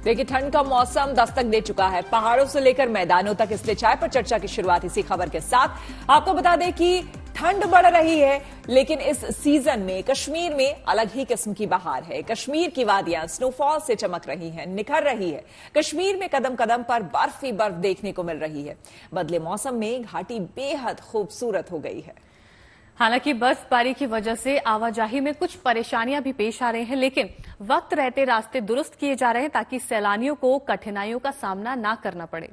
देखिए, ठंड का मौसम दस्तक दे चुका है पहाड़ों से लेकर मैदानों तक। इसलिए चाय पर चर्चा की शुरुआत इसी खबर के साथ। आपको बता दें कि ठंड बढ़ रही है, लेकिन इस सीजन में कश्मीर में अलग ही किस्म की बहार है। कश्मीर की वादियां स्नोफॉल से चमक रही हैं, निखर रही है। कश्मीर में कदम कदम पर बर्फ ही बर्फ देखने को मिल रही है। बदले मौसम में घाटी बेहद खूबसूरत हो गई है। हालांकि बर्फबारी की वजह से आवाजाही में कुछ परेशानियां भी पेश आ रही हैं, लेकिन वक्त रहते रास्ते दुरुस्त किए जा रहे हैं ताकि सैलानियों को कठिनाइयों का सामना ना करना पड़े।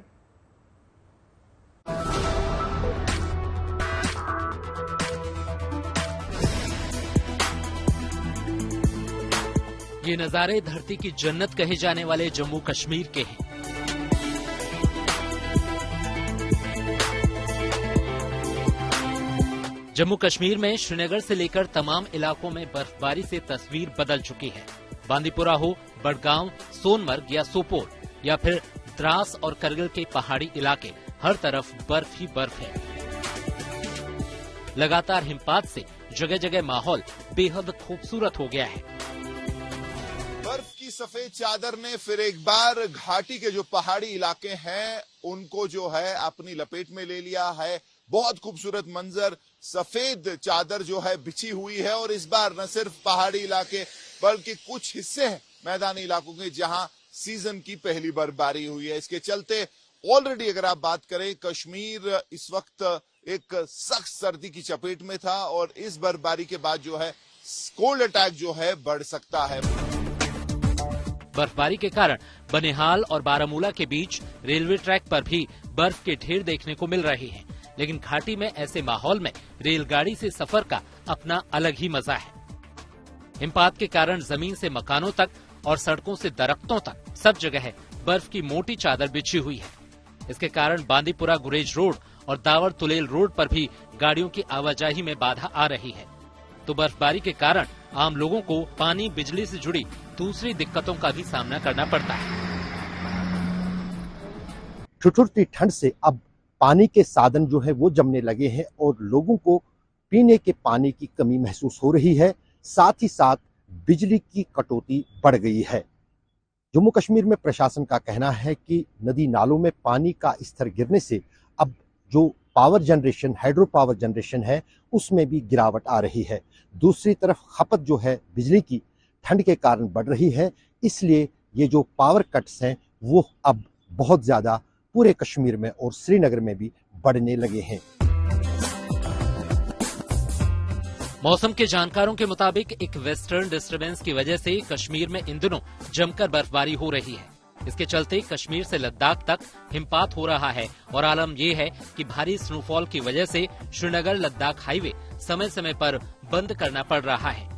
ये नजारे धरती की जन्नत कहे जाने वाले जम्मू कश्मीर के हैं। जम्मू कश्मीर में श्रीनगर से लेकर तमाम इलाकों में बर्फबारी से तस्वीर बदल चुकी है। बांदीपुरा हो, बड़गांव, सोनमर्ग या सोपोर या फिर द्रास और करगिल के पहाड़ी इलाके, हर तरफ बर्फ ही बर्फ है। लगातार हिमपात से जगह जगह माहौल बेहद खूबसूरत हो गया है। बर्फ की सफेद चादर ने फिर एक बार घाटी के जो पहाड़ी इलाके हैं उनको जो है अपनी लपेट में ले लिया है। बहुत खूबसूरत मंजर, सफेद चादर जो है बिछी हुई है। और इस बार न सिर्फ पहाड़ी इलाके बल्कि कुछ हिस्से हैं मैदानी इलाकों के जहां सीजन की पहली बर्फबारी हुई है। इसके चलते ऑलरेडी अगर आप बात करें, कश्मीर इस वक्त एक सख्त सर्दी की चपेट में था और इस बर्फबारी के बाद जो है कोल्ड अटैक जो है बढ़ सकता है। बर्फबारी के कारण बनिहाल और बारामूला के बीच रेलवे ट्रैक पर भी बर्फ के ढेर देखने को मिल रहे हैं। लेकिन घाटी में ऐसे माहौल में रेलगाड़ी से सफर का अपना अलग ही मजा है। हिमपात के कारण जमीन से मकानों तक और सड़कों से दरख्तों तक सब जगह बर्फ की मोटी चादर बिछी हुई है। इसके कारण बांदीपुरा गुरेज रोड और दावर तुलेल रोड पर भी गाड़ियों की आवाजाही में बाधा आ रही है। तो बर्फबारी के कारण आम लोगों को पानी, बिजली से जुड़ी दूसरी दिक्कतों का भी सामना करना पड़ता है। ठिठुरती ठंड से अब पानी के साधन जो है वो जमने लगे हैं और लोगों को पीने के पानी की कमी महसूस हो रही है। साथ ही साथ बिजली की कटौती बढ़ गई है। जम्मू कश्मीर में प्रशासन का कहना है कि नदी नालों में पानी का स्तर गिरने से अब जो power generation, hydro power generation है, उसमें भी गिरावट आ रही है। दूसरी तरफ खपत जो है बिजली की ठंड के कारण बढ़ रही है। इसलिए ये जो पावर कट्स हैं वो अब बहुत ज्यादा पूरे कश्मीर में और श्रीनगर में भी बढ़ने लगे हैं। मौसम के जानकारों के मुताबिक एक वेस्टर्न डिस्टर्बेंस की वजह से कश्मीर में इन दिनों जमकर बर्फबारी हो रही है। इसके चलते कश्मीर से लद्दाख तक हिमपात हो रहा है और आलम यह है कि भारी स्नोफॉल की वजह से श्रीनगर लद्दाख हाईवे समय समय पर बंद करना पड़ रहा है।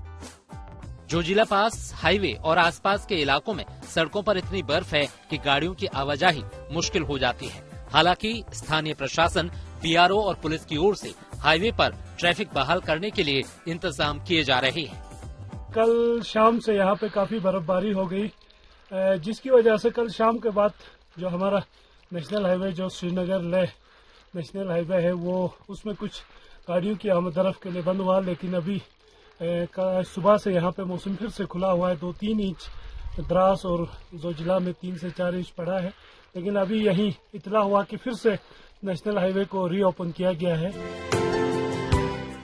जोजिला पास हाईवे और आसपास के इलाकों में सड़कों पर इतनी बर्फ है कि गाड़ियों की आवाजाही मुश्किल हो जाती है। हालांकि स्थानीय प्रशासन, बीआरओ और पुलिस की ओर से हाईवे पर ट्रैफिक बहाल करने के लिए इंतजाम किए जा रहे हैं। कल शाम से यहाँ पे काफी बर्फबारी हो गई, जिसकी वजह से कल शाम के बाद जो हमारा नेशनल हाईवे जो श्रीनगर लेह नेशनल हाईवे है वो उसमें कुछ गाड़ियों की आमद-रफ्त के लिए बंद हुआ। लेकिन अभी सुबह से यहाँ पे मौसम फिर से खुला हुआ है। 2-3 इंच द्रास और जोजिला में 3 से 4 इंच पड़ा है। लेकिन अभी यही इतला हुआ कि फिर से नेशनल हाईवे को रीओपन किया गया है।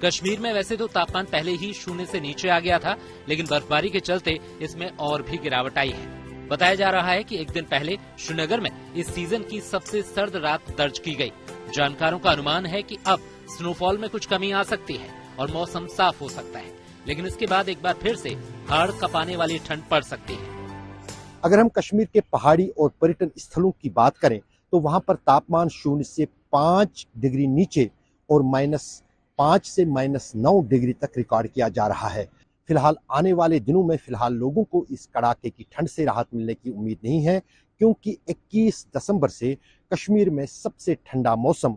कश्मीर में वैसे तो तापमान पहले ही 0 से नीचे आ गया था, लेकिन बर्फबारी के चलते इसमें और भी गिरावट आई है। बताया जा रहा है कि एक दिन पहले श्रीनगर में इस सीजन की सबसे सर्द रात दर्ज की गई। जानकारों का अनुमान है कि अब स्नोफॉल में कुछ कमी आ सकती है और मौसम साफ हो सकता है, लेकिन इसके बाद एक बार फिर से हाड़ कपाने वाली ठंड पड़ सकती है। अगर हम कश्मीर के पहाड़ी और पर्यटन स्थलों की बात करें तो वहां पर तापमान 0 से 5 डिग्री नीचे और -5 से -9 डिग्री तक रिकॉर्ड किया जा रहा है। फिलहाल आने वाले दिनों में लोगों को इस कड़ाके की ठंड से राहत मिलने की उम्मीद नहीं है, क्योंकि 21 दिसंबर से कश्मीर में सबसे ठंडा मौसम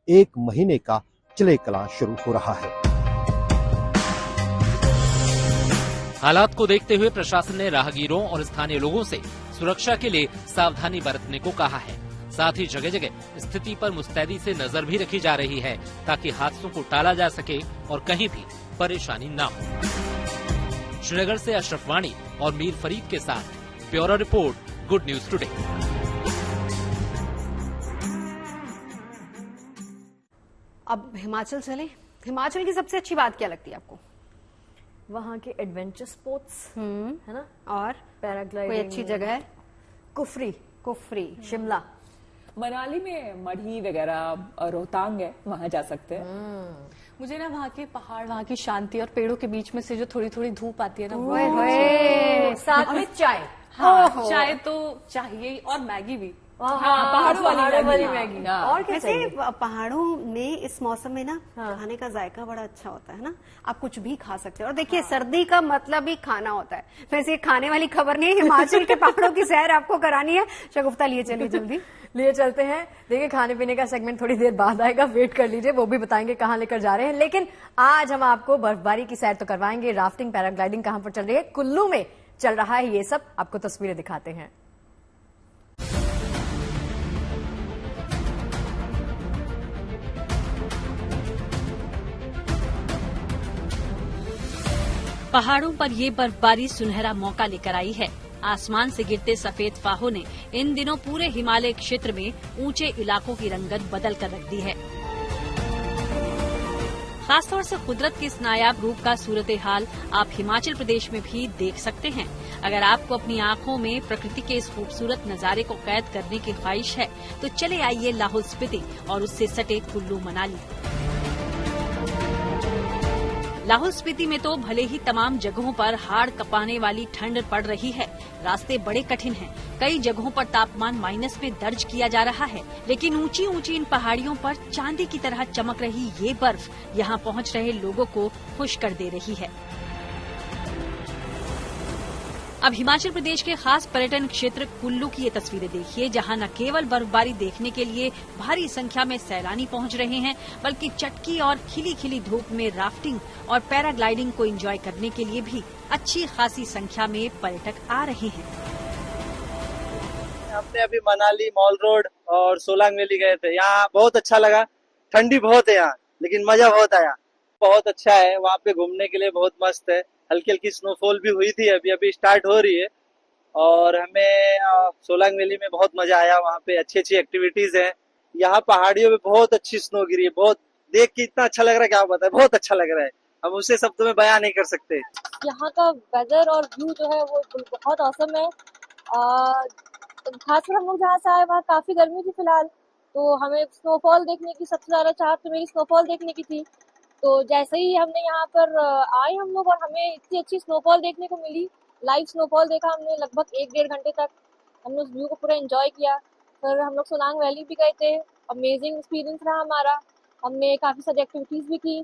1 महीने का चले कलां शुरू हो रहा है। हालात को देखते हुए प्रशासन ने राहगीरों और स्थानीय लोगों से सुरक्षा के लिए सावधानी बरतने को कहा है। साथ ही जगह जगह स्थिति पर मुस्तैदी से नजर भी रखी जा रही है ताकि हादसों को टाला जा सके और कहीं भी परेशानी न हो। श्रीनगर से अशरफ वाणी और मीर फरीद के साथ bureau report, good news today. अब हिमाचल चले। हिमाचल की सबसे अच्छी बात क्या लगती है आपको? वहाँ के एडवेंचर स्पोर्ट्स है ना, और पैराग्लाइडिंग। कोई अच्छी जगह है? कुफरी शिमला। मनाली में मढ़ी वगैरह, रोहतांग है, वहां जा सकते हैं। मुझे ना वहाँ के पहाड़, वहाँ की शांति और पेड़ों के बीच में से जो थोड़ी थोड़ी धूप आती है ना, वो ओए होए, साथ में चाय। हाँ, चाय तो चाहिए ही, और मैगी भी। हाँ, पहाड़ों वाली मैगी। और क्या वैसे चाहिए? पहाड़ों में इस मौसम में ना खाने का जायका बड़ा अच्छा होता है ना, आप कुछ भी खा सकते हो। और देखिए सर्दी का मतलब ही खाना होता है। वैसे ये खाने वाली खबर नहीं है, हिमाचल के पहाड़ों की सैर आपको करानी है। शगुफ्ता लिए चलिए जल्दी। लिए चलते हैं। देखिए खाने पीने का सेगमेंट थोड़ी देर बाद आएगा, वेट कर लीजिए, वो भी बताएंगे कहाँ लेकर जा रहे हैं। लेकिन आज हम आपको बर्फबारी की सैर तो करवाएंगे। राफ्टिंग, पैराग्लाइडिंग कहाँ पर चल रही है, कुल्लू में चल रहा है ये सब, आपको तस्वीरें दिखाते हैं। पहाड़ों पर ये बर्फबारी सुनहरा मौका लेकर आई है। आसमान से गिरते सफेद फाहों ने इन दिनों पूरे हिमालय क्षेत्र में ऊंचे इलाकों की रंगत बदल कर रख दी है। खासतौर से कुदरत के इस नायाब रूप का सूरत हाल आप हिमाचल प्रदेश में भी देख सकते हैं। अगर आपको अपनी आंखों में प्रकृति के इस खूबसूरत नजारे को कैद करने की ख्वाहिश है तो चले आइए लाहौल स्पीति और उससे सटे कुल्लू मनाली। लाहौल स्पीति में तो भले ही तमाम जगहों पर हाड़ कपाने वाली ठंड पड़ रही है, रास्ते बड़े कठिन हैं। कई जगहों पर तापमान माइनस में दर्ज किया जा रहा है, लेकिन ऊंची ऊंची इन पहाड़ियों पर चांदी की तरह चमक रही ये बर्फ यहाँ पहुँच रहे लोगों को खुश कर दे रही है। अब हिमाचल प्रदेश के खास पर्यटन क्षेत्र कुल्लू की ये तस्वीरें देखिए, जहां न केवल बर्फबारी देखने के लिए भारी संख्या में सैलानी पहुंच रहे हैं, बल्कि चटकी और खिली खिली धूप में राफ्टिंग और पैराग्लाइडिंग को एंजॉय करने के लिए भी अच्छी खासी संख्या में पर्यटक आ रहे हैं। हमने अभी मनाली, मॉल रोड और सोलांग वैली गए थे। यहाँ बहुत अच्छा लगा। ठंडी बहुत है यहाँ, लेकिन मजा बहुत आया। बहुत अच्छा है, वहाँ पे घूमने के लिए बहुत मस्त है। हल्की हल्की स्नोफॉल भी हुई थी, अभी स्टार्ट हो रही है। और हमें सोलांग वैली में बहुत मजा आया। वहाँ पे अच्छी अच्छी एक्टिविटीज हैं। यहाँ पहाड़ियों में बहुत अच्छी स्नो गिरी है। बहुत देख के इतना अच्छा लग रहा है, क्या बताए, बहुत अच्छा लग रहा है। हम उसे शब्दों में बयां नहीं कर सकते। यहाँ का वेदर और व्यू जो है वो बहुत औसम है। खासकर हम लोग जहाँ से आए वहाँ काफी गर्मी थी फिलहाल, तो हमें स्नोफॉल देखने की सबसे ज्यादा चाहत तो मेरी स्नोफॉल देखने की थी। तो जैसे ही हमने यहाँ पर आए हम लोग और हमें इतनी अच्छी स्नोफॉल देखने को मिली, लाइव स्नोफॉल देखा हमने लगभग 1-1.5 घंटे तक। हमने उस व्यू को पूरा एंजॉय किया। फिर हम लोग सोलांग वैली भी गए थे, अमेजिंग एक्सपीरियंस रहा हमारा। हमने काफ़ी सारी एक्टिविटीज़ भी की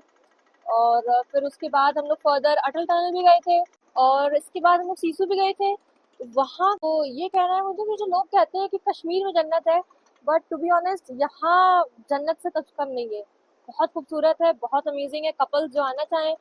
और फिर उसके बाद हम लोग फर्दर अटल टनल भी गए थे और इसके बाद हम लोग सीसू भी गए थे। वहाँ तो ये कहना है मुझे कि जो लोग कहते हैं कि कश्मीर में जन्नत है, बट टू बी ऑनेस्ट यहाँ जन्नत से कुछ कम नहीं है। बहुत खूबसूरत है, बहुत अमेजिंग है। कपल्स जो आना चाहें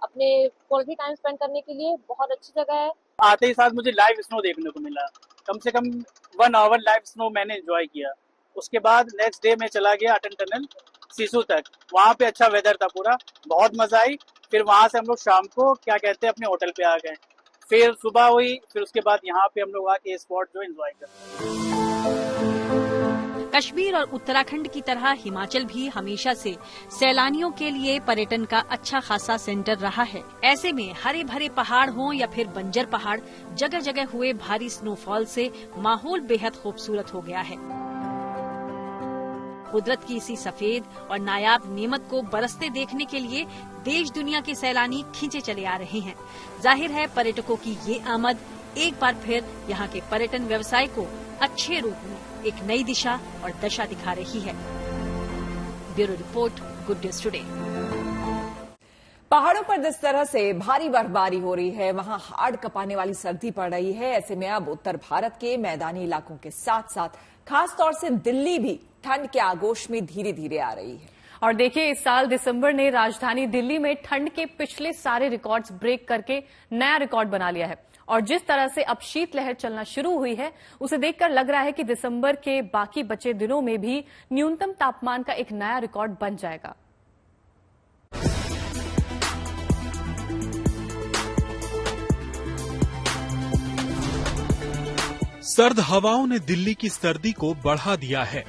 अपने क्वालिटी टाइम स्पेंड करने के लिए बहुत अच्छी जगह है। आते ही साथ मुझे लाइव स्नो देखने को मिला। कम से कम 1 आवर लाइव स्नो मैंने एंजॉय किया। उसके बाद नेक्स्ट डे मैं चला गया अटल टनल सीसू तक। वहाँ पे अच्छा वेदर था, पूरा बहुत मजा आई। फिर वहाँ से हम लोग शाम को क्या कहते हैं अपने होटल पे आ गए। फिर सुबह हुई, फिर उसके बाद यहाँ पे हम लोग आके स्पॉट जो एंजॉय कर। कश्मीर और उत्तराखंड की तरह हिमाचल भी हमेशा से सैलानियों के लिए पर्यटन का अच्छा खासा सेंटर रहा है। ऐसे में हरे भरे पहाड़ हों या फिर बंजर पहाड़, जगह जगह हुए भारी स्नोफॉल से माहौल बेहद खूबसूरत हो गया है। कुदरत की इसी सफेद और नायाब नेमत को बरसते देखने के लिए देश दुनिया के सैलानी खींचे चले आ रहे हैं। जाहिर है पर्यटकों की ये आमद एक बार फिर यहाँ के पर्यटन व्यवसाय को अच्छे रूप में एक नई दिशा और दशा दिखा रही है। Bureau report, good news today. पहाड़ों पर जिस तरह से भारी बर्फबारी हो रही है, वहां हाड़ कपाने वाली सर्दी पड़ रही है। ऐसे में अब उत्तर भारत के मैदानी इलाकों के साथ साथ खास तौर से दिल्ली भी ठंड के आगोश में धीरे धीरे आ रही है। और देखिए इस साल दिसंबर ने राजधानी दिल्ली में ठंड के पिछले सारे रिकॉर्ड्स ब्रेक करके नया रिकॉर्ड बना लिया है। और जिस तरह से अब शीतलहर चलना शुरू हुई है, उसे देखकर लग रहा है कि दिसंबर के बाकी बचे दिनों में भी न्यूनतम तापमान का एक नया रिकॉर्ड बन जाएगा। सर्द हवाओं ने दिल्ली की सर्दी को बढ़ा दिया है।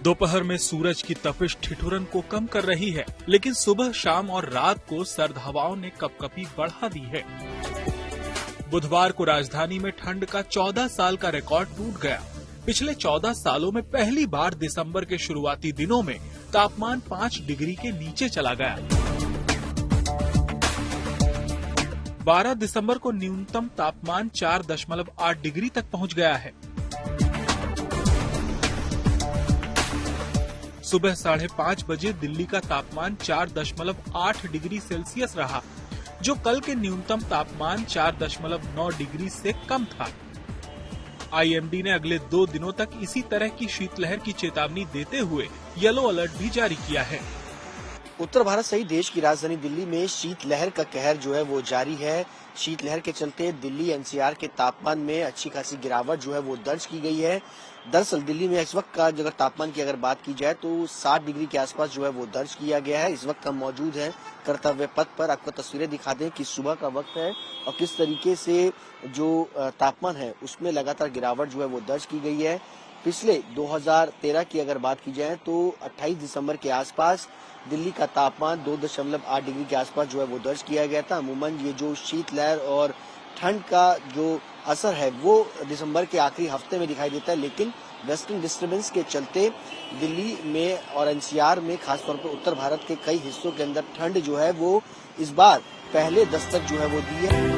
दोपहर में सूरज की तपिश ठिठुरन को कम कर रही है, लेकिन सुबह, शाम और रात को सर्द हवाओं ने कपकपी बढ़ा दी है। बुधवार को राजधानी में ठंड का 14 साल का रिकॉर्ड टूट गया। पिछले 14 सालों में पहली बार दिसंबर के शुरुआती दिनों में तापमान 5 डिग्री के नीचे चला गया। 12 दिसंबर को न्यूनतम तापमान 4.8 डिग्री तक पहुंच गया है। सुबह 5:30 बजे दिल्ली का तापमान 4.8 डिग्री सेल्सियस रहा, जो कल के न्यूनतम तापमान 4.9 डिग्री से कम था। आईएमडी ने अगले 2 दिनों तक इसी तरह की शीतलहर की चेतावनी देते हुए येलो अलर्ट भी जारी किया है। उत्तर भारत सहित देश की राजधानी दिल्ली में शीतलहर का कहर जो है वो जारी है। शीतलहर के चलते दिल्ली एनसीआर के तापमान में अच्छी खासी गिरावट जो है वो दर्ज की गई है। दरअसल दिल्ली में इस वक्त का अगर तापमान की अगर बात की जाए तो 60 डिग्री के आसपास जो है वो दर्ज किया गया है। इस वक्त हम मौजूद हैं कर्तव्य पथ पर। आपको तस्वीरें दिखा दें कि सुबह का वक्त है और किस तरीके से जो तापमान है उसमें लगातार गिरावट जो है वो दर्ज की गई है। पिछले 2013 की अगर बात की जाए तो 28 दिसंबर के आसपास दिल्ली का तापमान 2.8 डिग्री के आसपास जो है वो दर्ज किया गया था। अमूमन ये जो शीतलहर और ठंड का जो असर है वो दिसंबर के आखिरी हफ्ते में दिखाई देता है, लेकिन वेस्टर्न डिस्टर्बेंस के चलते दिल्ली में और एनसीआर में खासतौर पर उत्तर भारत के कई हिस्सों के अंदर ठंड जो है वो इस बार पहले दस्तक जो है वो दी है।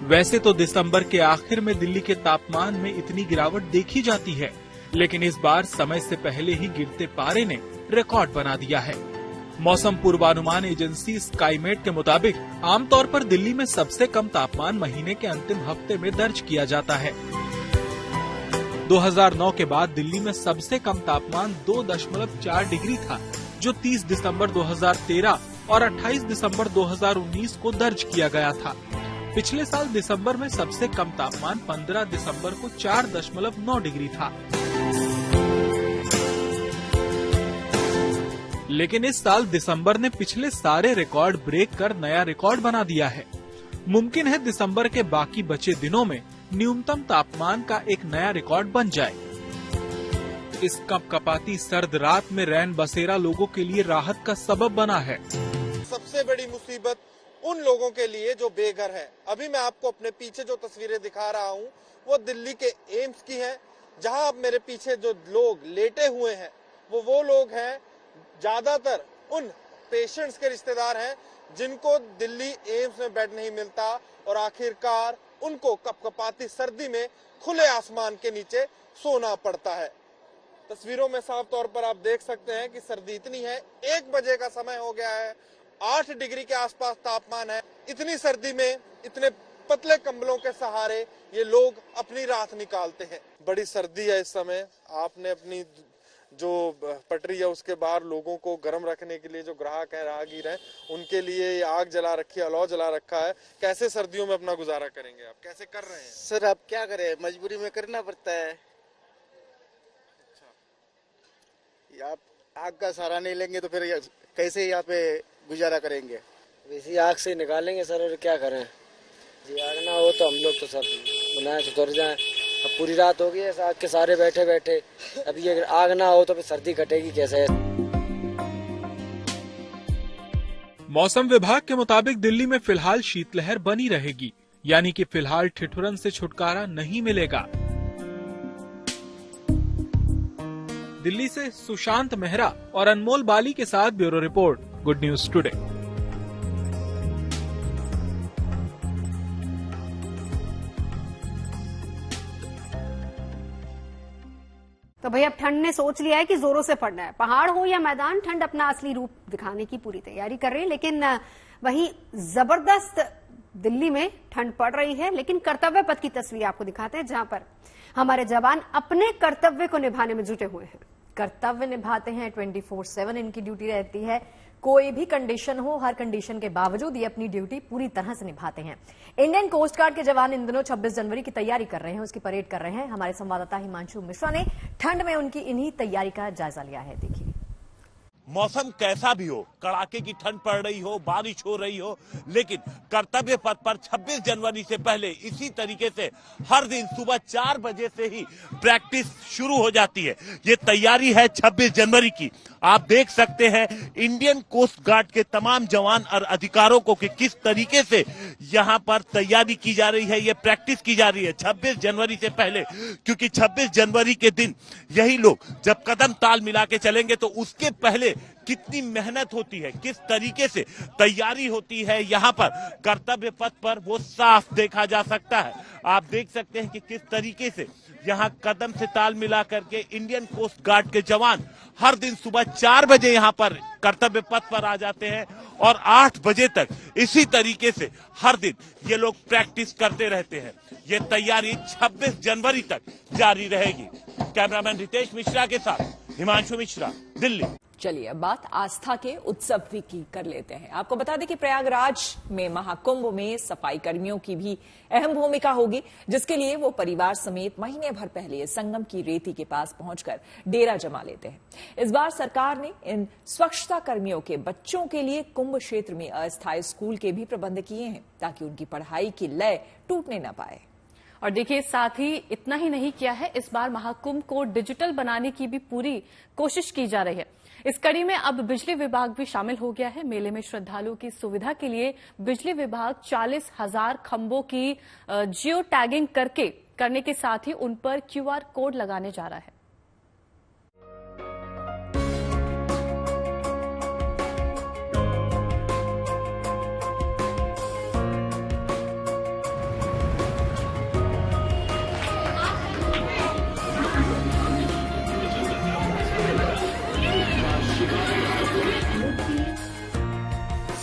वैसे तो दिसंबर के आखिर में दिल्ली के तापमान में इतनी गिरावट देखी जाती है, लेकिन इस बार समय से पहले ही गिरते पारे ने रिकॉर्ड बना दिया है। मौसम पूर्वानुमान एजेंसी स्काईमेट के मुताबिक आमतौर पर दिल्ली में सबसे कम तापमान महीने के अंतिम हफ्ते में दर्ज किया जाता है। 2009 के बाद दिल्ली में सबसे कम तापमान 2.4 डिग्री था, जो 30 दिसंबर 2013 और 28 दिसंबर 2019 को दर्ज किया गया था। पिछले साल दिसंबर में सबसे कम तापमान 15 दिसंबर को 4.9 डिग्री था। लेकिन इस साल दिसंबर ने पिछले सारे रिकॉर्ड ब्रेक कर नया रिकॉर्ड बना दिया है। मुमकिन है दिसंबर के बाकी बचे दिनों में न्यूनतम तापमान का एक नया रिकॉर्ड बन जाए। इस कपकपाती सर्द रात में रैन बसेरा लोगों के लिए राहत का सबब बना है। सबसे बड़ी मुसीबत उन लोगों के लिए जो बेघर हैं। अभी मैं आपको अपने पीछे जो तस्वीरें दिखा रहा हूं वो दिल्ली के एम्स की हैं, जहां अब मेरे पीछे जो लोग लेटे हुए हैं वो लोग हैं, ज्यादातर उन पेशेंट्स के रिश्तेदार हैं जिनको दिल्ली एम्स में बेड नहीं मिलता और आखिरकार उनको कपकपाती सर्दी में खुले आसमान के नीचे सोना पड़ता है। तस्वीरों में साफ तौर पर आप देख सकते हैं कि सर्दी इतनी है, 1 बजे का समय हो गया है, 8 डिग्री के आसपास तापमान है। इतनी सर्दी में इतने पतले कंबलों के सहारे ये लोग अपनी रात निकालते हैं। बड़ी सर्दी है इस समय। आपने अपनी जो पटरी है उसके बाहर लोगों को गर्म रखने के लिए जो ग्राहक हैं, राहगीर हैं, उनके लिए आग जला रखी है, अलाव जला रखा है। कैसे सर्दियों में अपना गुजारा करेंगे आप? कैसे कर रहे हैं? सर आप क्या करें, मजबूरी में करना पड़ता है। आप आग का सहारा नहीं लेंगे तो फिर कैसे यहाँ पे गुजारा करेंगे? वैसे आग से निकालेंगे सर, और क्या करें जी। आग ना हो तो हम लोग तो सब बनाए तो डर जाए। अब पूरी रात हो गई है आग के सारे बैठे बैठे, अब ये आग ना हो तो फिर सर्दी घटेगी कैसे? मौसम विभाग के मुताबिक दिल्ली में फिलहाल शीतलहर बनी रहेगी, यानी कि फिलहाल ठिठुरन से छुटकारा नहीं मिलेगा। दिल्ली से सुशांत मेहरा और अनमोल बाली के साथ bureau report, good news today. तो भाई अब ठंड ने सोच लिया है कि जोरों से पड़ना है। पहाड़ हो या मैदान, ठंड अपना असली रूप दिखाने की पूरी तैयारी कर रही है। लेकिन वहीं जबरदस्त दिल्ली में ठंड पड़ रही है। लेकिन कर्तव्य पथ की तस्वीर आपको दिखाते हैं, जहां पर हमारे जवान अपने कर्तव्य को निभाने में जुटे हुए हैं। कर्तव्य निभाते हैं, 24/7 इनकी ड्यूटी रहती है। कोई भी कंडीशन हो, हर कंडीशन के बावजूद ये अपनी ड्यूटी पूरी तरह से निभाते हैं। इंडियन कोस्ट गार्ड के जवान इन दिनों 26 जनवरी की तैयारी कर रहे हैं, उसकी परेड कर रहे हैं। हमारे संवाददाता हिमांशु मिश्रा ने ठंड में उनकी इन्हीं तैयारी का जायजा लिया है, देखिए। मौसम कैसा भी हो, कड़ाके की ठंड पड़ रही हो, बारिश हो रही हो, लेकिन कर्तव्य पथ पर 26 जनवरी से पहले इसी तरीके से हर दिन सुबह 4 बजे से ही प्रैक्टिस शुरू हो जाती है। ये तैयारी है 26 जनवरी की। आप देख सकते हैं इंडियन कोस्ट गार्ड के तमाम जवान और अधिकारों को कि किस तरीके से यहाँ पर तैयारी की जा रही है, ये प्रैक्टिस की जा रही है 26 जनवरी से पहले, क्योंकि 26 जनवरी के दिन यही लोग जब कदम ताल मिला के चलेंगे तो उसके पहले कितनी मेहनत होती है, किस तरीके से तैयारी होती है यहाँ पर कर्तव्य पथ पर, वो साफ देखा जा सकता है। आप देख सकते हैं कि किस तरीके से यहाँ कदम से ताल मिला करके इंडियन कोस्ट गार्ड के जवान हर दिन सुबह 4 बजे यहाँ पर कर्तव्य पथ पर आ जाते हैं और 8 बजे तक इसी तरीके से हर दिन ये लोग प्रैक्टिस करते रहते हैं। ये तैयारी 26 जनवरी तक जारी रहेगी। कैमरामैन रितेश मिश्रा के साथ हिमांशु मिश्रा, दिल्ली। चलिए अब बात आस्था के उत्सव की कर लेते हैं। आपको बता दें कि प्रयागराज में महाकुंभ में सफाई कर्मियों की भी अहम भूमिका होगी, जिसके लिए वो परिवार समेत महीने भर पहले संगम की रेती के पास पहुंचकर डेरा जमा लेते हैं। इस बार सरकार ने इन स्वच्छता कर्मियों के बच्चों के लिए कुंभ क्षेत्र में अस्थायी स्कूल के भी प्रबंध किए हैं, ताकि उनकी पढ़ाई की लय टूटने न पाए। और देखिए, साथ ही इतना ही नहीं किया है, इस बार महाकुंभ को डिजिटल बनाने की भी पूरी कोशिश की जा रही है। इस कड़ी में अब बिजली विभाग भी शामिल हो गया है। मेले में श्रद्धालुओं की सुविधा के लिए बिजली विभाग 40,000 खंभों की जियो टैगिंग करने के साथ ही उन पर QR कोड लगाने जा रहा है।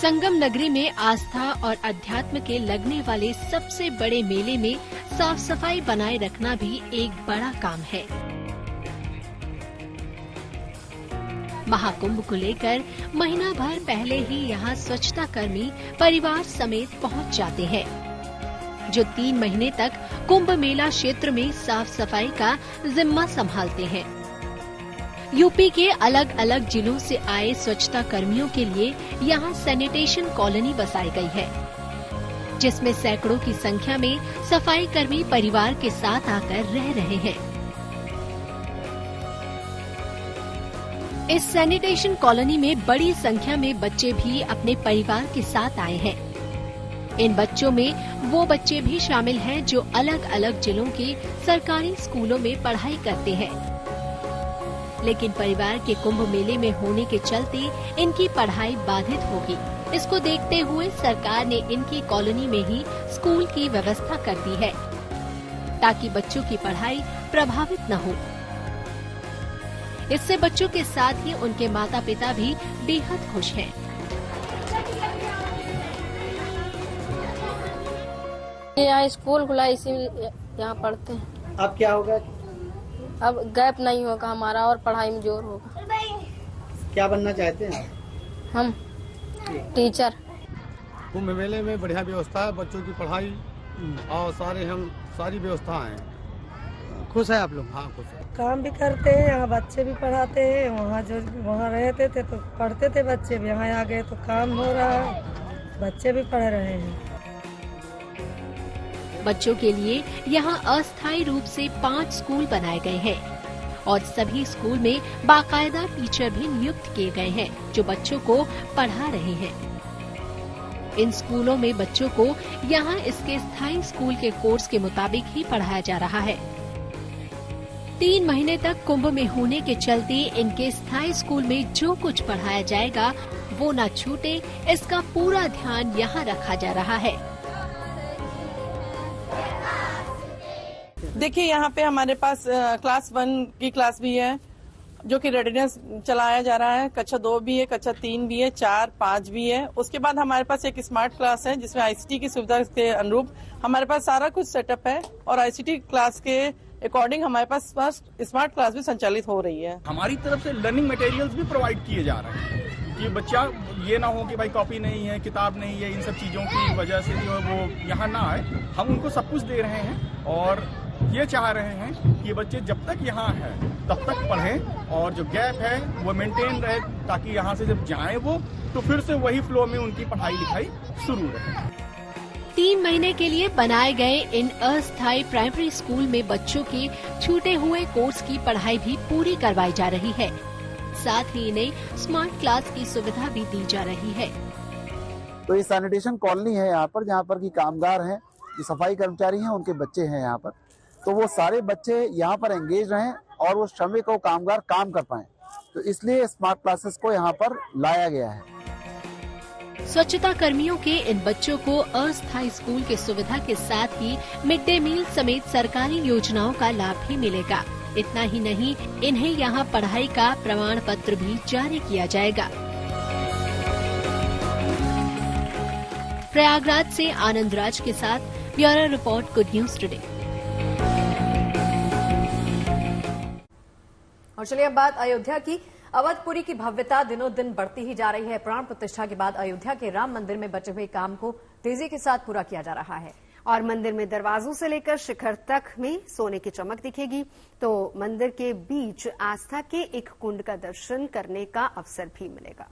संगम नगरी में आस्था और अध्यात्म के लगने वाले सबसे बड़े मेले में साफ सफाई बनाए रखना भी एक बड़ा काम है। महाकुंभ को लेकर महीना भर पहले ही यहाँ स्वच्छता कर्मी परिवार समेत पहुँच जाते हैं, जो 3 महीने तक कुंभ मेला क्षेत्र में साफ सफाई का जिम्मा संभालते हैं। यूपी के अलग अलग जिलों से आए स्वच्छता कर्मियों के लिए यहाँ सैनिटेशन कॉलोनी बसाई गई है, जिसमें सैकड़ों की संख्या में सफाई कर्मी परिवार के साथ आकर रह रहे हैं। इस सैनिटेशन कॉलोनी में बड़ी संख्या में बच्चे भी अपने परिवार के साथ आए हैं। इन बच्चों में वो बच्चे भी शामिल हैं जो अलग अलग जिलों के सरकारी स्कूलों में पढ़ाई करते हैं, लेकिन परिवार के कुंभ मेले में होने के चलते इनकी पढ़ाई बाधित होगी। इसको देखते हुए सरकार ने इनकी कॉलोनी में ही स्कूल की व्यवस्था कर दी है, ताकि बच्चों की पढ़ाई प्रभावित न हो। इससे बच्चों के साथ ही उनके माता पिता भी बेहद खुश हैं। यहाँ स्कूल खुला, इसी यहाँ पढ़ते हैं। अब क्या होगा? अब गैप नहीं होगा हमारा और पढ़ाई में जोर होगा। क्या बनना चाहते हैं? हम टीचर। कुंभ मेले में बढ़िया व्यवस्था है, बच्चों की पढ़ाई और सारी व्यवस्था है। खुश है आप लोग? हाँ, खुश है। काम भी करते हैं, यहाँ बच्चे भी पढ़ाते हैं। वहाँ रहते थे तो पढ़ते थे बच्चे भी, यहाँ आ गए तो काम हो रहा है, बच्चे भी पढ़ रहे हैं। बच्चों के लिए यहाँ अस्थायी रूप से 5 स्कूल बनाए गए हैं और सभी स्कूल में बाकायदा टीचर भी नियुक्त किए गए हैं, जो बच्चों को पढ़ा रहे हैं। इन स्कूलों में बच्चों को यहाँ इसके स्थायी स्कूल के कोर्स के मुताबिक ही पढ़ाया जा रहा है। 3 महीने तक कुंभ में होने के चलते इनके स्थायी स्कूल में जो कुछ पढ़ाया जाएगा वो न छूटे, इसका पूरा ध्यान यहाँ रखा जा रहा है। देखिए, यहाँ पे हमारे पास क्लास 1 की क्लास भी है, जो कि रेडिनेस चलाया जा रहा है। कक्षा 2 भी है, कक्षा 3 भी है, 4, 5 भी है। उसके बाद हमारे पास एक स्मार्ट क्लास है, जिसमें ICT की सुविधा के अनुरूप हमारे पास सारा कुछ सेटअप है और ICT क्लास के अकॉर्डिंग हमारे पास स्मार्ट क्लास भी संचालित हो रही है। हमारी तरफ से लर्निंग मटेरियल्स भी प्रोवाइड किए जा रहे हैं कि बच्चा ये ना हो कि भाई कॉपी नहीं है, किताब नहीं है, इन सब चीजों की वजह से जो है वो यहाँ ना आए। हम उनको सब कुछ दे रहे हैं और ये चाह रहे हैं कि ये बच्चे जब तक यहाँ है तब तक पढ़ें और जो गैप है वो मेंटेन रहे, ताकि यहाँ से जब जाएं वो तो फिर से वही फ्लो में उनकी पढ़ाई लिखाई शुरू रहे। 3 महीने के लिए बनाए गए इन अस्थायी प्राइमरी स्कूल में बच्चों के छूटे हुए कोर्स की पढ़ाई भी पूरी करवाई जा रही है। साथ ही इन्हें स्मार्ट क्लास की सुविधा भी दी जा रही है। तो ये सैनिटेशन कॉलोनी है यहाँ पर, जहाँ पर की कामगार हैं, जो सफाई कर्मचारी हैं, उनके बच्चे हैं यहाँ पर। तो वो सारे बच्चे यहाँ पर एंगेज रहें और वो श्रमिक और कामगार काम कर पाएं। तो इसलिए स्मार्ट क्लासेस को यहाँ पर लाया गया है। स्वच्छता कर्मियों के इन बच्चों को अस्थायी स्कूल की सुविधा के साथ ही मिड डे मील समेत सरकारी योजनाओं का लाभ भी मिलेगा। इतना ही नहीं, इन्हें यहाँ पढ़ाई का प्रमाण पत्र भी जारी किया जाएगा। प्रयागराज से आनंद राज के साथ bureau report, good news today. और चलिए अब बात अयोध्या की। अवधपुरी की भव्यता दिनों दिन बढ़ती ही जा रही है। प्राण प्रतिष्ठा के बाद अयोध्या के राम मंदिर में बचे हुए काम को तेजी के साथ पूरा किया जा रहा है और मंदिर में दरवाजों से लेकर शिखर तक में सोने की चमक दिखेगी। तो मंदिर के बीच आस्था के एक कुंड का दर्शन करने का अवसर भी मिलेगा।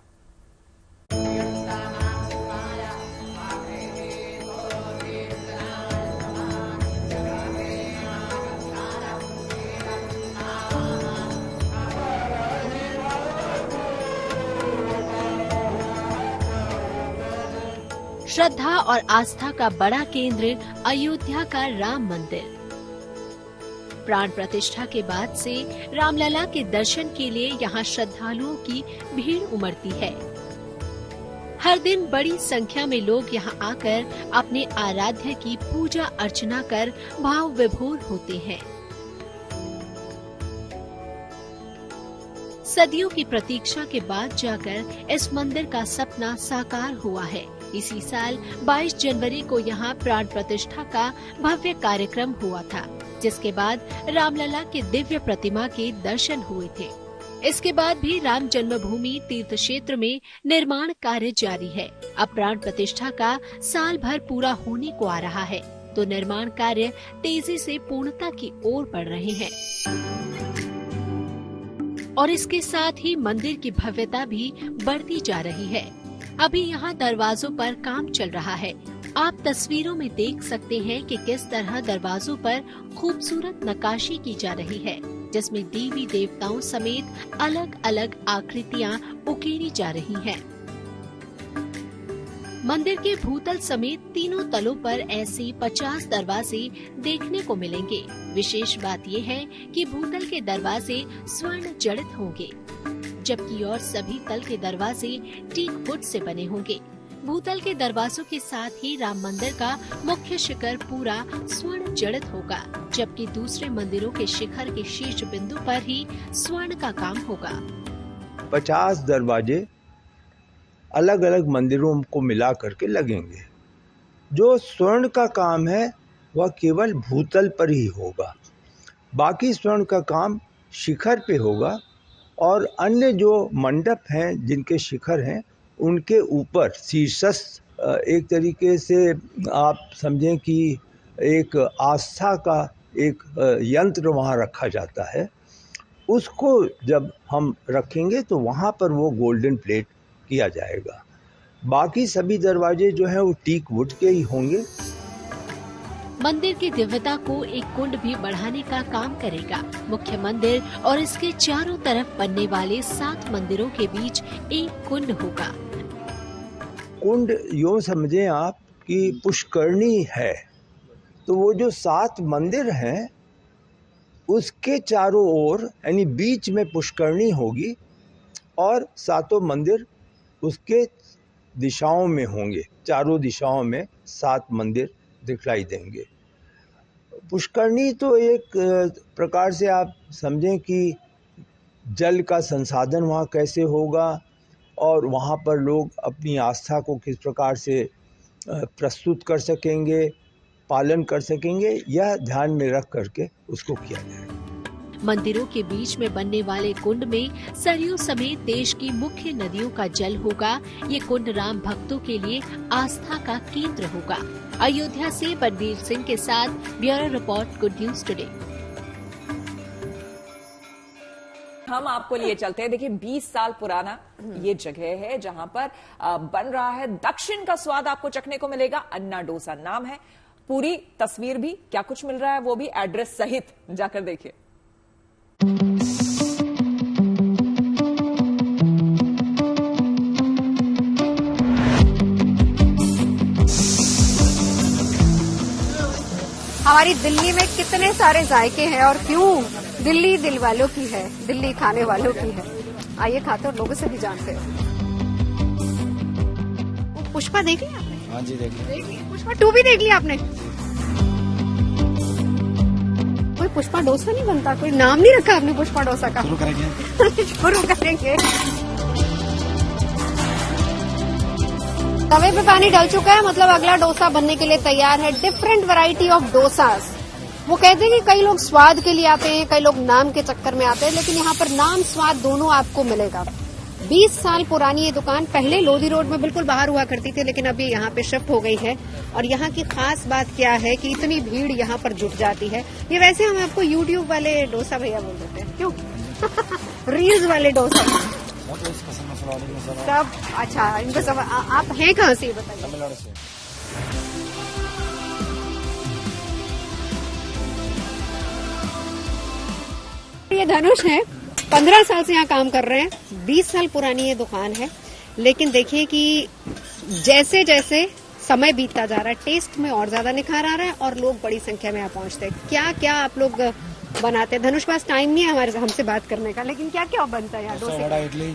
श्रद्धा और आस्था का बड़ा केंद्र अयोध्या का राम मंदिर। प्राण प्रतिष्ठा के बाद से रामलला के दर्शन के लिए यहाँ श्रद्धालुओं की भीड़ उमड़ती है। हर दिन बड़ी संख्या में लोग यहाँ आकर अपने आराध्य की पूजा अर्चना कर भाव विभोर होते हैं। सदियों की प्रतीक्षा के बाद जाकर इस मंदिर का सपना साकार हुआ है। इसी साल 22 जनवरी को यहाँ प्राण प्रतिष्ठा का भव्य कार्यक्रम हुआ था, जिसके बाद रामलला के दिव्य प्रतिमा के दर्शन हुए थे। इसके बाद भी राम जन्मभूमि तीर्थ क्षेत्र में निर्माण कार्य जारी है। अब प्राण प्रतिष्ठा का साल भर पूरा होने को आ रहा है, तो निर्माण कार्य तेजी से पूर्णता की ओर बढ़ रहे हैं और इसके साथ ही मंदिर की भव्यता भी बढ़ती जा रही है। अभी यहाँ दरवाजों पर काम चल रहा है। आप तस्वीरों में देख सकते हैं कि किस तरह दरवाजों पर खूबसूरत नक्काशी की जा रही है, जिसमें देवी देवताओं समेत अलग अलग आकृतियाँ उकेरी जा रही हैं। मंदिर के भूतल समेत तीनों तलों पर ऐसे 50 दरवाजे देखने को मिलेंगे। विशेष बात यह है कि भूतल के दरवाजे स्वर्ण जड़ित होंगे, जबकि और सभी तल के दरवाजे टीक वुड से बने होंगे। भूतल के दरवाजों के साथ ही राम मंदिर का मुख्य शिखर पूरा स्वर्ण जड़ित होगा, जबकि दूसरे मंदिरों के शिखर के शीर्ष बिंदु पर ही स्वर्ण का काम होगा। 50 दरवाजे अलग अलग मंदिरों को मिला करके लगेंगे। जो स्वर्ण का काम है वह केवल भूतल पर ही होगा, बाकी स्वर्ण का काम शिखर पे होगा और अन्य जो मंडप हैं जिनके शिखर हैं उनके ऊपर शीर्षस्थ एक तरीके से आप समझें कि एक आस्था का एक यंत्र वहाँ रखा जाता है। उसको जब हम रखेंगे तो वहाँ पर वो गोल्डन प्लेट किया जाएगा। बाकी सभी दरवाजे जो हैं वो टीक वुड के ही होंगे। मंदिर की दिव्यता को एक कुंड भी बढ़ाने का काम करेगा। मुख्य मंदिर और इसके चारों तरफ बनने वाले 7 मंदिरों के बीच एक कुंड होगा। कुंड यूँ समझें आप कि पुष्करणी है, तो वो जो 7 मंदिर हैं उसके चारों ओर यानी बीच में पुष्करणी होगी और 7 मंदिर उसके दिशाओं में होंगे। चारों दिशाओं में 7 मंदिर दिखलाई देंगे। पुष्करणी तो एक प्रकार से आप समझें कि जल का संसाधन वहाँ कैसे होगा और वहाँ पर लोग अपनी आस्था को किस प्रकार से प्रस्तुत कर सकेंगे, पालन कर सकेंगे, यह ध्यान में रख करके उसको किया जाएगा। मंदिरों के बीच में बनने वाले कुंड में सरयू समेत देश की मुख्य नदियों का जल होगा। ये कुंड राम भक्तों के लिए आस्था का केंद्र होगा। अयोध्या से बलबीर सिंह के साथ bureau report, good news today. हम आपको लिए चलते हैं। देखिए 20 साल पुराना ये जगह है जहां पर बन रहा है दक्षिण का स्वाद आपको चखने को मिलेगा। अन्ना डोसा नाम है। पूरी तस्वीर भी, क्या कुछ मिल रहा है वो भी एड्रेस सहित जाकर देखिए। हमारी दिल्ली में कितने सारे जायके हैं और क्यों दिल्ली दिल वालों की है, दिल्ली खाने वालों की है। आइए खाते और लोगों से भी जानते हैं। पुष्पा देख लिया आपने? हाँ जी देख लिया। पुष्पा 2 भी देख लिया आपने? कोई पुष्पा डोसा नहीं बनता? कोई नाम नहीं रखा आपने पुष्पा डोसा का? शुरू करेंगे। शुरू करेंगे। तवे पे पानी डल चुका है, मतलब अगला डोसा बनने के लिए तैयार है। Different variety of dosas. वो कहते हैं कि कई लोग स्वाद के लिए आते हैं, कई लोग नाम के चक्कर में आते हैं, लेकिन यहाँ पर नाम स्वाद दोनों आपको मिलेगा। 20 साल पुरानी ये दुकान पहले लोधी रोड में बिल्कुल बाहर हुआ करती थी, लेकिन अभी यहाँ पे शिफ्ट हो गई है। और यहाँ की खास बात क्या है कि इतनी भीड़ यहाँ पर जुट जाती है। ये वैसे हम आपको यूट्यूब वाले डोसा भैया बोल देते हैं, क्यों? रील्स वाले डोसा सब। अच्छा, इनको सब। आप हैं कहाँ से बताइए? तमिलनाडु से। ये धनुष है, 15 साल से यहाँ काम कर रहे हैं। 20 साल पुरानी ये दुकान है, लेकिन देखिए कि जैसे जैसे समय बीतता जा रहा है, टेस्ट में और ज्यादा निखार आ रहा है और लोग बड़ी संख्या में यहाँ पहुंचते हैं। क्या क्या आप लोग बनाते हैं? धनुष पास टाइम नहीं है हमारे हमसे बात करने का, लेकिन क्या क्या बनता है यहाँ?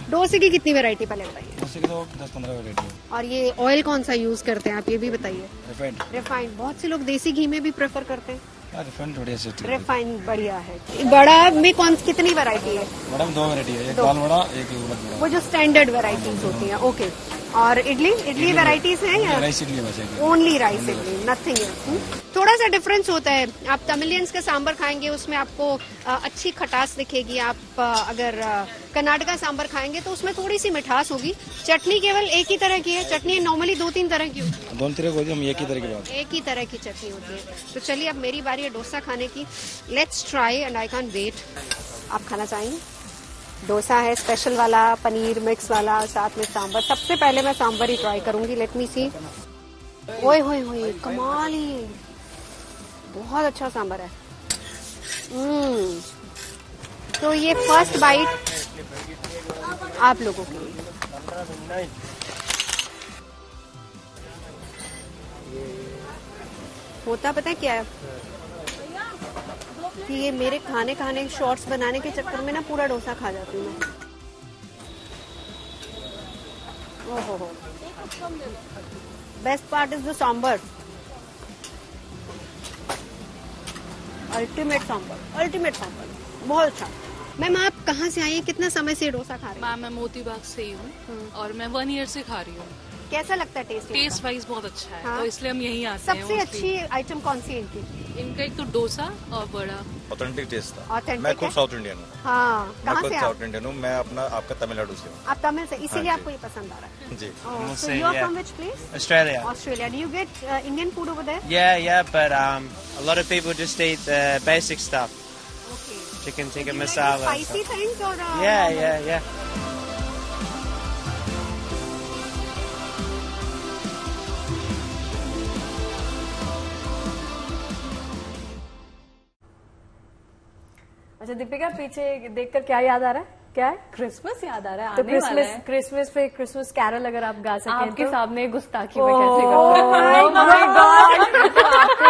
डोसे की कितनी वैरायटी पहले बताइए? डोसे की तो 10-15 वैरायटी। और ये ऑयल कौन सा यूज करते हैं आप, ये भी बताइए? रिफाइंड। रिफाइंड। बहुत से लोग देसी घी में भी प्रेफर करते हैं। रिफाइंड थोड़ी अच्छी। रिफाइंड बढ़िया है। बड़ा में कितनी वैरायटी है? बड़ा में 2 वैरायटी है, एक दाल बड़ा, एक उड़द बड़ा। वो जो स्टैंडर्ड वैरायटीज होती है। ओके। और इडली वैरायटीज हैं या राइस इडली बचेगी? Only rice idli, nothing else. थोड़ा सा डिफरेंस होता है। आप तमिलियंस का सांबर खाएंगे, उसमें आपको अच्छी खटास दिखेगी। आप अगर कर्नाटका सांबर खाएंगे तो उसमें थोड़ी सी मिठास होगी। चटनी केवल एक ही तरह की है। चटनी नॉर्मली 2-3 तरह की होती है। 2 तरह की होती है, हम एक ही तरह की बात। एक ही तरह की चटनी होती है। तो चलिए अब मेरी बारी है डोसा खाने की। Let's try and I can't wait. आप खाना चाहेंगे? डोसा है स्पेशल वाला, पनीर मिक्स वाला, साथ में सांबर। सबसे पहले मैं सांबर ही ट्राई करूंगी। लेट मी सी। ओए होए होए, कमाल ही, बहुत अच्छा सांबर है। तो ये फर्स्ट बाइट आप लोगों के लिए। होता पता है क्या है कि ये मेरे खाने शॉर्ट्स बनाने के चक्कर में ना पूरा डोसा खा जाती हूँ मैं। ओहो, best part is the sambar. Ultimate sambar, बहुत अच्छा। मैम आप कहाँ से आई हैं? कितना समय से डोसा खा रही हैं? मैम मैं मोती बाग से ही हूँ और मैं 1 ईयर से खा रही हूँ। कैसा लगता है टेस्ट वाइज बहुत अच्छा है। हाँ? तो इसलिए हम यहीं आते हैं। सबसे अच्छी आइटम कौन सी है इनकी? इनका एक तो डोसा और बड़ा ऑथेंटिक टेस्ट था। Authentic मैं खुद है? साउथ इंडियन हूँ। हाँ, कहाँ से? साउथ इंडियन हूँ मैं। आपका तमिलनाडु से हूँ। आप तमिल से, इसीलिए हाँ आपको ये पसंद आ रहा है? जी। So you are from which place? Australia. Australia. Do you get Indian food over there? Yeah, but a lot of people just eat the basic stuff. Okay. Chicken tikka Do you masala. like spicy things or? Yeah. अच्छा दीपिका, पीछे देखकर क्या याद आ रहा है? क्या है? Christmas याद आ रहा है। तो आने वाला है। क्रिसमस पे क्रिसमस कैरल अगर आप गा सकें आपके तो? सामने गुस्ताखी में कैसे गाऊं? आपको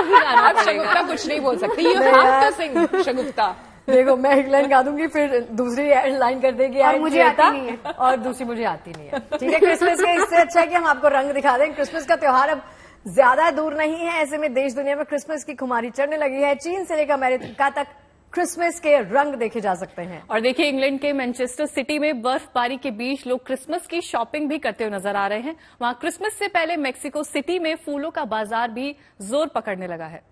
ही गाना पड़ेगा। शगुफ्ता कुछ नहीं बोल सकती। यू हैव टू सिंग शगुफ्ता। देखो मैं एक लाइन गा दूंगी, फिर दूसरी लाइन कर देगी और मुझे आती नहीं है, और दूसरी मुझे आती नहीं है। ठीक है, क्रिसमस के इससे अच्छा है कि हम आपको रंग दिखा दें। क्रिसमस का त्योहार अब ज्यादा दूर नहीं है, ऐसे में देश दुनिया में क्रिसमस की खुमारी चढ़ने लगी है। चीन से लेकर अमेरिका तक क्रिसमस के रंग देखे जा सकते हैं। और देखिए इंग्लैंड के मैनचेस्टर सिटी में बर्फबारी के बीच लोग क्रिसमस की शॉपिंग भी करते हुए नजर आ रहे हैं। वहां क्रिसमस से पहले मेक्सिको सिटी में फूलों का बाजार भी जोर पकड़ने लगा है।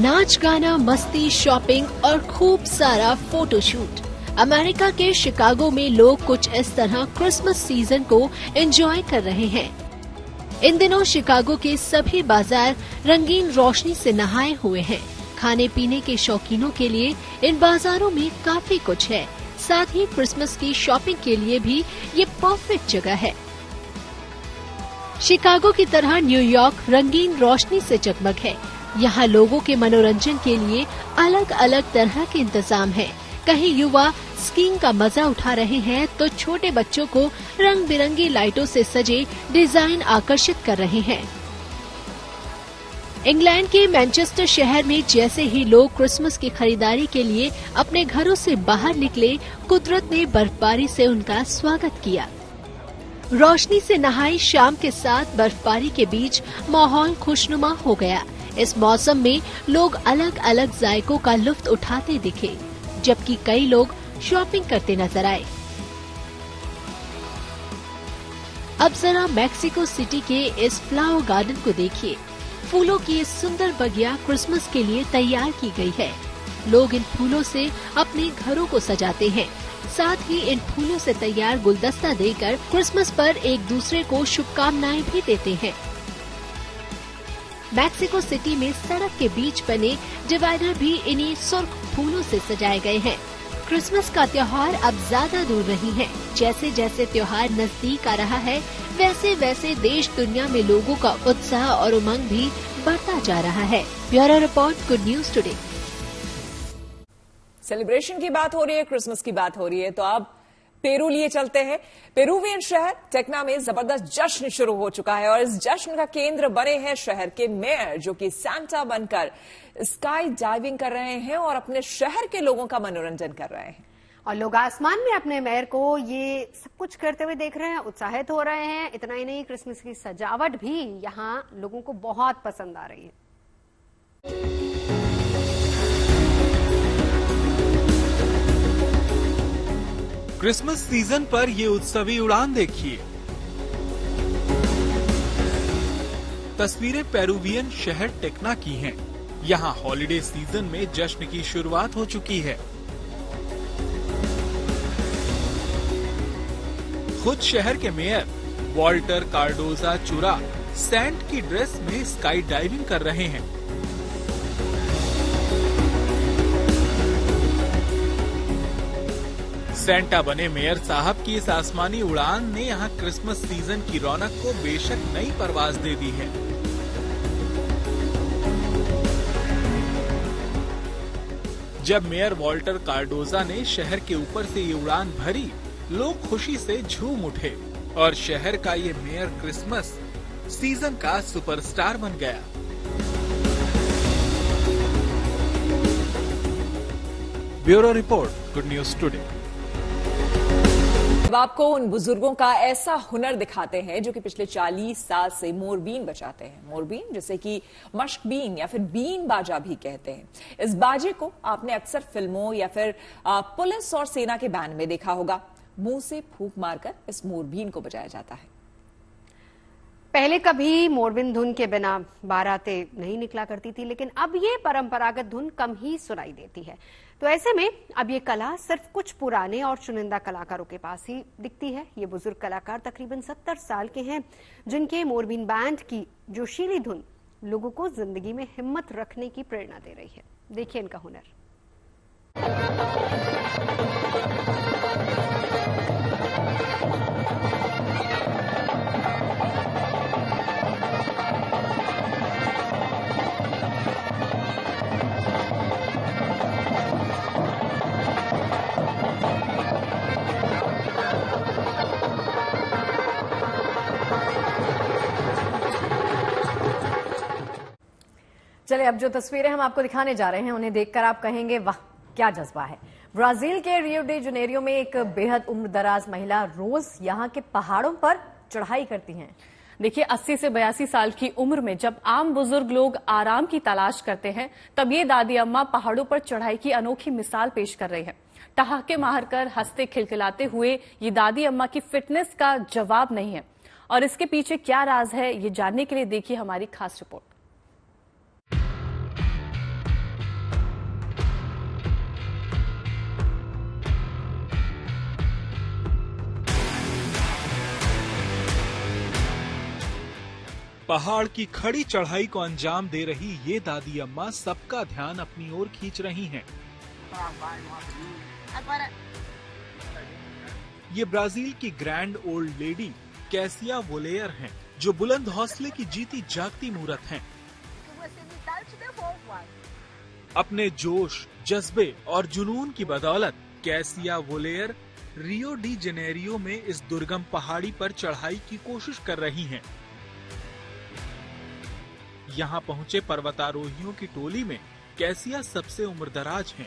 नाच गाना, मस्ती, शॉपिंग और खूब सारा फोटोशूट। अमेरिका के शिकागो में लोग कुछ इस तरह क्रिसमस सीजन को एंजॉय कर रहे हैं। इन दिनों शिकागो के सभी बाजार रंगीन रोशनी से नहाए हुए हैं। खाने पीने के शौकीनों के लिए इन बाजारों में काफी कुछ है। साथ ही क्रिसमस की शॉपिंग के लिए भी ये परफेक्ट जगह है। शिकागो की तरह न्यूयॉर्क रंगीन रोशनी से जगमग है। यहाँ लोगों के मनोरंजन के लिए अलग अलग तरह के इंतजाम है। कहीं युवा स्कीइंग का मजा उठा रहे हैं तो छोटे बच्चों को रंग बिरंगी लाइटों से सजे डिजाइन आकर्षित कर रहे हैं। इंग्लैंड के मैनचेस्टर शहर में जैसे ही लोग क्रिसमस की खरीदारी के लिए अपने घरों से बाहर निकले, कुदरत ने बर्फबारी से उनका स्वागत किया। रोशनी से नहाई शाम के साथ बर्फबारी के बीच माहौल खुशनुमा हो गया। इस मौसम में लोग अलग अलग जायकों का लुत्फ उठाते दिखे, जबकि कई लोग शॉपिंग करते नजर आए। अब जरा मैक्सिको सिटी के इस फ्लावर गार्डन को देखिए। फूलों की ये सुंदर बगिया क्रिसमस के लिए तैयार की गई है। लोग इन फूलों से अपने घरों को सजाते हैं। साथ ही इन फूलों से तैयार गुलदस्ता देकर क्रिसमस पर एक दूसरे को शुभकामनाएं भी देते हैं। मैक्सिको सिटी में सड़क के बीच बने डिवाइडर भी इन्हीं सुर्ख फूलों से सजाए गए हैं। क्रिसमस का त्योहार अब ज्यादा दूर नहीं है। जैसे जैसे त्योहार नजदीक आ रहा है, वैसे वैसे देश दुनिया में लोगों का उत्साह और उमंग भी बढ़ता जा रहा है। Bureau report, good news today. Celebration की बात हो रही है, क्रिसमस की बात हो रही है, तो अब पेरू लिए चलते हैं। पेरूवियन शहर टेक्ना में जबरदस्त जश्न शुरू हो चुका है और इस जश्न का केंद्र बने हैं शहर के मेयर, जो कि सांता बनकर स्काई डाइविंग कर रहे हैं और अपने शहर के लोगों का मनोरंजन कर रहे हैं। और लोग आसमान में अपने मेयर को ये सब कुछ करते हुए देख रहे हैं, उत्साहित हो रहे हैं। इतना ही नहीं, क्रिसमस की सजावट भी यहाँ लोगों को बहुत पसंद आ रही है। क्रिसमस सीजन पर ये उत्सवी उड़ान देखिए। तस्वीरें पेरूवियन शहर टेक्ना की हैं। यहाँ हॉलिडे सीजन में जश्न की शुरुआत हो चुकी है। खुद शहर के मेयर वॉल्टर कार्डोजा चुरा सैंट की ड्रेस में स्काई डाइविंग कर रहे हैं। सेंटा बने मेयर साहब की इस आसमानी उड़ान ने यहाँ क्रिसमस सीजन की रौनक को बेशक नई परवाज दे दी है। जब मेयर वॉल्टर कार्डोजा ने शहर के ऊपर से ये उड़ान भरी, लोग खुशी से झूम उठे और शहर का ये मेयर क्रिसमस सीजन का सुपरस्टार बन गया। Bureau report, good news today. अब आपको उन बुजुर्गों का ऐसा हुनर दिखाते हैं जो कि पिछले 40 साल से मोरबीन बजाते हैं। मोरबीन, जिसे कि मश्क बीन या फिर बीन बाजा भी कहते हैं। इस बाजे को आपने अक्सर फिल्मों या फिर पुलिस और सेना के बैंड में देखा होगा। मुंह से फूंक मारकर इस मोरबीन को बजाया जाता है। पहले कभी मोरबीन धुन के बिना बारातें नहीं निकला करती थी, लेकिन अब ये परंपरागत धुन कम ही सुनाई देती है। तो ऐसे में अब ये कला सिर्फ कुछ पुराने और चुनिंदा कलाकारों के पास ही दिखती है। ये बुजुर्ग कलाकार तकरीबन 70 साल के हैं, जिनके मोरबीन बैंड की जोशीली धुन लोगों को जिंदगी में हिम्मत रखने की प्रेरणा दे रही है। देखिए इनका हुनर। चलिए, अब जो तस्वीरें हम आपको दिखाने जा रहे हैं उन्हें देखकर आप कहेंगे वाह क्या जज्बा है। ब्राजील के रियो डी जनेरियो में एक बेहद उम्रदराज महिला रोज यहाँ के पहाड़ों पर चढ़ाई करती हैं। देखिए, 80 से 82 साल की उम्र में जब आम बुजुर्ग लोग आराम की तलाश करते हैं, तब ये दादी अम्मा पहाड़ों पर चढ़ाई की अनोखी मिसाल पेश कर रही है। ठहाके मारकर हंसते खिलखिलाते हुए ये दादी अम्मा की फिटनेस का जवाब नहीं है। और इसके पीछे क्या राज है, ये जानने के लिए देखिए हमारी खास रिपोर्ट। पहाड़ की खड़ी चढ़ाई को अंजाम दे रही ये दादी अम्मा सबका ध्यान अपनी ओर खींच रही हैं। ये ब्राजील की ग्रैंड ओल्ड लेडी कैसिया वोलेयर हैं, जो बुलंद हौसले की जीती जागती मूरत हैं। अपने जोश, जज्बे और जुनून की बदौलत कैसिया वोलेयर रियो डी जेनेरियो में इस दुर्गम पहाड़ी पर चढ़ाई की कोशिश कर रही हैं। यहाँ पहुंचे पर्वतारोहियों की टोली में कैसिया सबसे उम्रदराज हैं,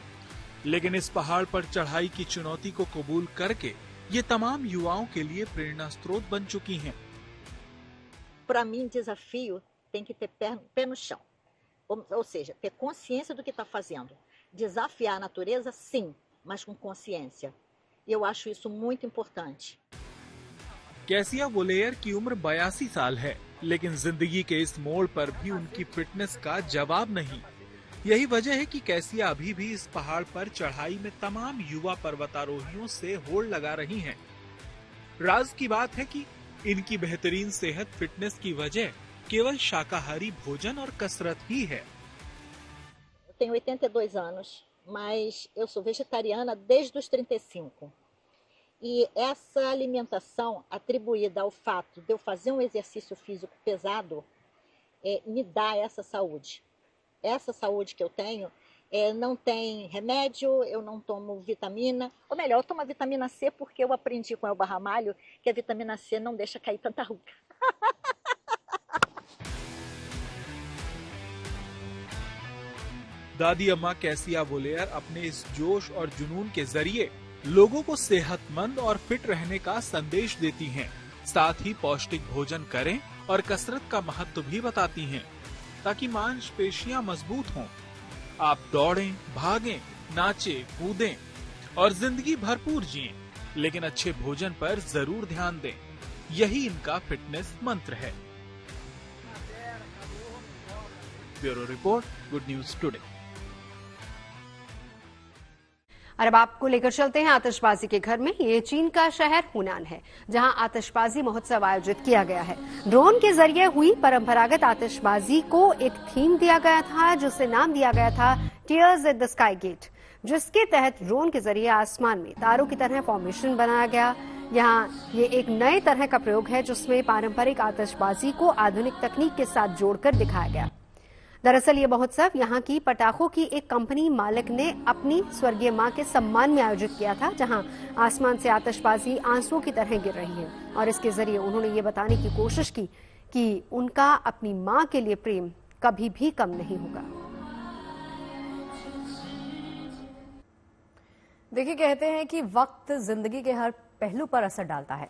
लेकिन इस पहाड़ पर चढ़ाई की चुनौती को कबूल करके ये तमाम युवाओं के लिए प्रेरणा स्रोत बन चुकी हैं। Para mim, desafio tem que ter pé no chão, ou seja, ter consciência do que está fazendo. Desafiar a natureza, sim, mas com consciência. E eu acho isso muito importante. कैसिया वोलेयर की उम्र 82 साल है, लेकिन जिंदगी के इस मोड़ पर भी उनकी फिटनेस का जवाब नहीं। यही वजह है कि कैसिया अभी भी इस पहाड़ पर चढ़ाई में तमाम युवा पर्वतारोहियों से होड़ लगा रही हैं। राज की बात है कि इनकी बेहतरीन सेहत फिटनेस की वजह केवल शाकाहारी भोजन और कसरत ही है। Eu tenho 82 anos, mas eu sou vegetariana desde os 35. E essa alimentação atribuída ao fato de eu fazer um exercício físico pesado me dá essa saúde. Essa saúde que eu tenho não tem remédio, eu não tomo vitamina. Ou melhor, eu tomo a vitamina C porque eu aprendi com o Elba Ramalho que a vitamina C não deixa cair tanta ruga. दादी अम्मा cassia वोलेयर अपने इस जोश और जुनून के जरिए लोगों को सेहतमंद और फिट रहने का संदेश देती हैं। साथ ही पौष्टिक भोजन करें और कसरत का महत्व भी बताती हैं, ताकि मांसपेशियां मजबूत हों। आप दौड़ें, भागें, नाचें, कूदें और जिंदगी भरपूर जिएं, लेकिन अच्छे भोजन पर जरूर ध्यान दें। यही इनका फिटनेस मंत्र है। Bureau report, good news today. और अब आपको लेकर चलते हैं आतिशबाजी के घर में। ये चीन का शहर हुनान है, जहां आतिशबाजी महोत्सव आयोजित किया गया है। ड्रोन के जरिए हुई परंपरागत आतिशबाजी को एक थीम दिया गया था, जिसे नाम दिया गया था tears at the sky gate, जिसके तहत ड्रोन के जरिए आसमान में तारों की तरह फॉर्मेशन बनाया गया। यहाँ ये एक नए तरह का प्रयोग है, जिसमें पारंपरिक आतिशबाजी को आधुनिक तकनीक के साथ जोड़कर दिखाया गया। दरअसल ये महोत्सव यहाँ की पटाखों की एक कंपनी मालिक ने अपनी स्वर्गीय मां के सम्मान में आयोजित किया था, जहां आसमान से आतिशबाजी आंसुओं की तरह गिर रही है। और इसके जरिए उन्होंने ये बताने की कोशिश की कि उनका अपनी मां के लिए प्रेम कभी भी कम नहीं होगा। देखिए, कहते हैं कि वक्त जिंदगी के हर पहलू पर असर डालता है।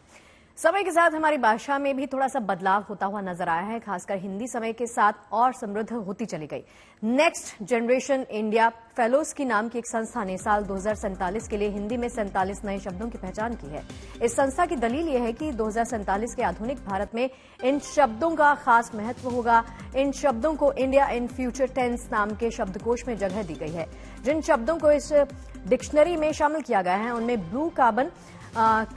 समय के साथ हमारी भाषा में भी थोड़ा सा बदलाव होता हुआ नजर आया है, खासकर हिंदी समय के साथ और समृद्ध होती चली गई। नेक्स्ट जनरेशन इंडिया फेलोज की नाम की एक संस्था ने साल 2047 के लिए हिंदी में 47 नए शब्दों की पहचान की है। इस संस्था की दलील यह है कि 2047 के आधुनिक भारत में इन शब्दों का खास महत्व होगा। इन शब्दों को इंडिया इन फ्यूचर टेंस नाम के शब्दकोश में जगह दी गई है। जिन शब्दों को इस डिक्शनरी में शामिल किया गया है उनमें blue carbon,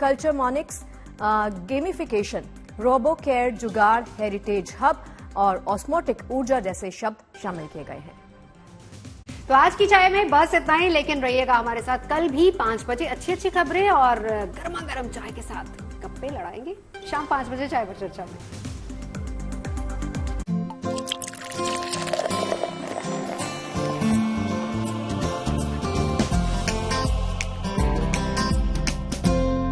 culturomics, gamification, robo care, jugaad, heritage hub और ऑस्मोटिक ऊर्जा जैसे शब्द शामिल किए गए हैं। तो आज की चाय में बस इतना ही, लेकिन रहिएगा हमारे साथ। कल भी 5 बजे अच्छी अच्छी खबरें और गर्मा गर्म चाय के साथ गप्पे लड़ाएंगे। शाम 5 बजे चाय पर चर्चा में।